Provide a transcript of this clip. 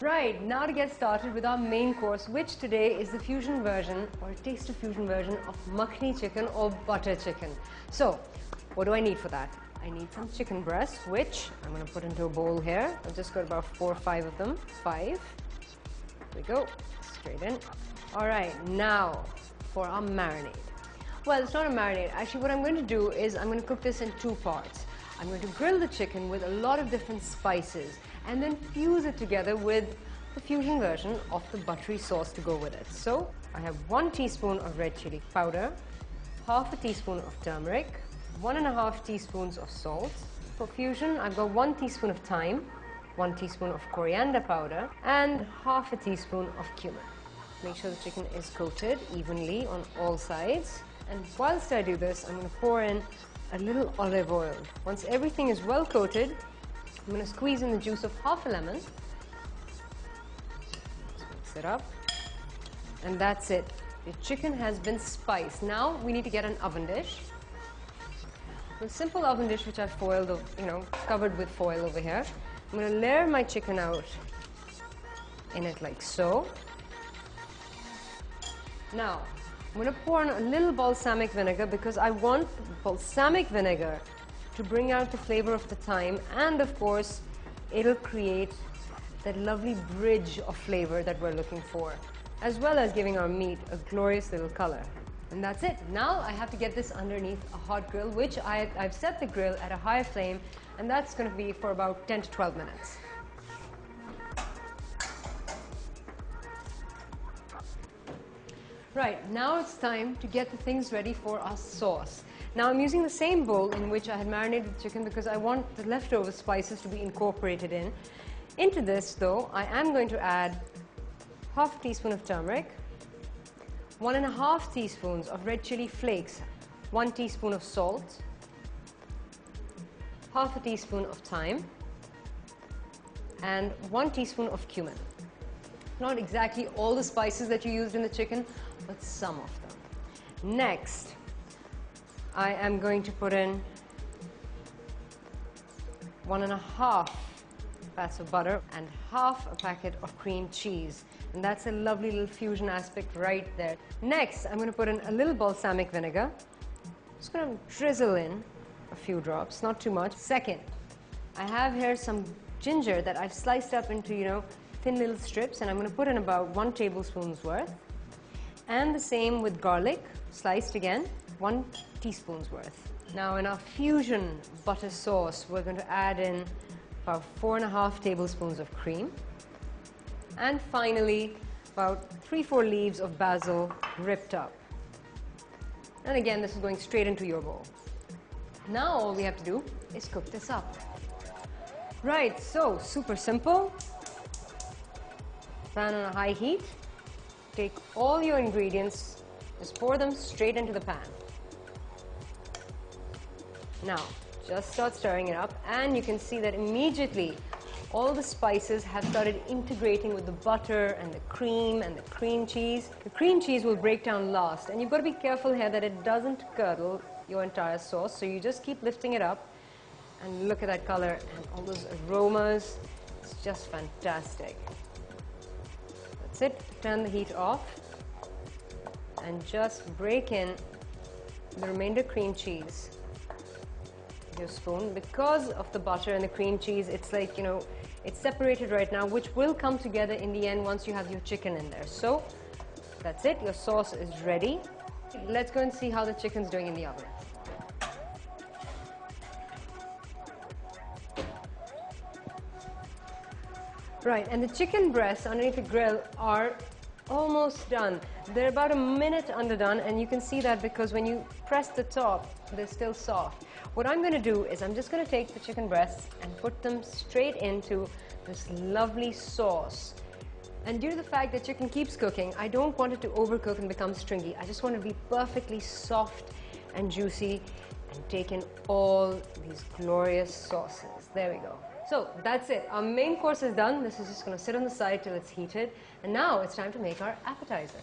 Right, now to get started with our main course, which today is the fusion version or taste of fusion version of makhni chicken or butter chicken. So, what do I need for that? I need some chicken breasts, which I'm going to put into a bowl here. I've just got about 4 or 5 of them. 5. Here we go. Straight in. Alright, now for our marinade. Well, it's not a marinade. Actually, what I'm going to do is I'm going to cook this in 2 parts. I'm going to grill the chicken with a lot of different spices and then fuse it together with the fusion version of the buttery sauce to go with it. So, I have 1 teaspoon of red chili powder, half a teaspoon of turmeric, 1.5 teaspoons of salt. For fusion, I've got 1 teaspoon of thyme, 1 teaspoon of coriander powder, and half a teaspoon of cumin. Make sure the chicken is coated evenly on all sides. And whilst I do this, I'm going to pour in a little olive oil. Once everything is well coated, I'm going to squeeze in the juice of half a lemon. Let's mix it up. And that's it. The chicken has been spiced. Now we need to get an oven dish. A simple oven dish which I've foiled, covered with foil over here. I'm going to layer my chicken out in it like so. Now, I'm going to pour in a little balsamic vinegar because I want balsamic vinegar to bring out the flavor of the thyme, and of course it'll create that lovely bridge of flavor that we're looking for, as well as giving our meat a glorious little color. And that's it. Now I have to get this underneath a hot grill, which I've set the grill at a high flame, and that's going to be for about 10 to 12 minutes. Right, now it's time to get the things ready for our sauce. Now I'm using the same bowl in which I had marinated the chicken because I want the leftover spices to be incorporated in. Into this though, I am going to add half a teaspoon of turmeric, 1.5 teaspoons of red chili flakes, 1 teaspoon of salt, half a teaspoon of thyme, and 1 teaspoon of cumin. Not exactly all the spices that you used in the chicken, but some of them. Next, I am going to put in 1.5 pats of butter and half a packet of cream cheese. And that's a lovely little fusion aspect right there. Next, I'm going to put in a little balsamic vinegar. Just going to drizzle in a few drops, not too much. Second, I have here some ginger that I've sliced up into, thin little strips, and I'm going to put in about 1 tablespoon's worth. And the same with garlic, sliced again, 1 teaspoon's worth. Now in our fusion butter sauce, we're going to add in about 4.5 tablespoons of cream. And finally, about 3-4 leaves of basil ripped up. And again, this is going straight into your bowl. Now all we have to do is cook this up. Right, so super simple. Pan on a high heat. Take all your ingredients, just pour them straight into the pan. Now, just start stirring it up, and you can see that immediately all the spices have started integrating with the butter and the cream cheese. The cream cheese will break down last, and you've got to be careful here that it doesn't curdle your entire sauce, so you just keep lifting it up, and look at that color and all those aromas. It's just fantastic. That's it. Turn the heat off and just break in the remainder cream cheese with your spoon. Because of the butter and the cream cheese, it's like, it's separated right now, which will come together in the end once you have your chicken in there. So that's it. Your sauce is ready. Let's go and see how the chicken's doing in the oven. Right, and the chicken breasts underneath the grill are almost done. They're about a minute underdone, and you can see that because when you press the top, they're still soft. What I'm going to do is I'm just going to take the chicken breasts and put them straight into this lovely sauce. And due to the fact that chicken keeps cooking, I don't want it to overcook and become stringy. I just want it to be perfectly soft and juicy and take in all these glorious sauces. There we go. So that's it. Our main course is done. This is just going to sit on the side till it's heated. And now it's time to make our appetizer.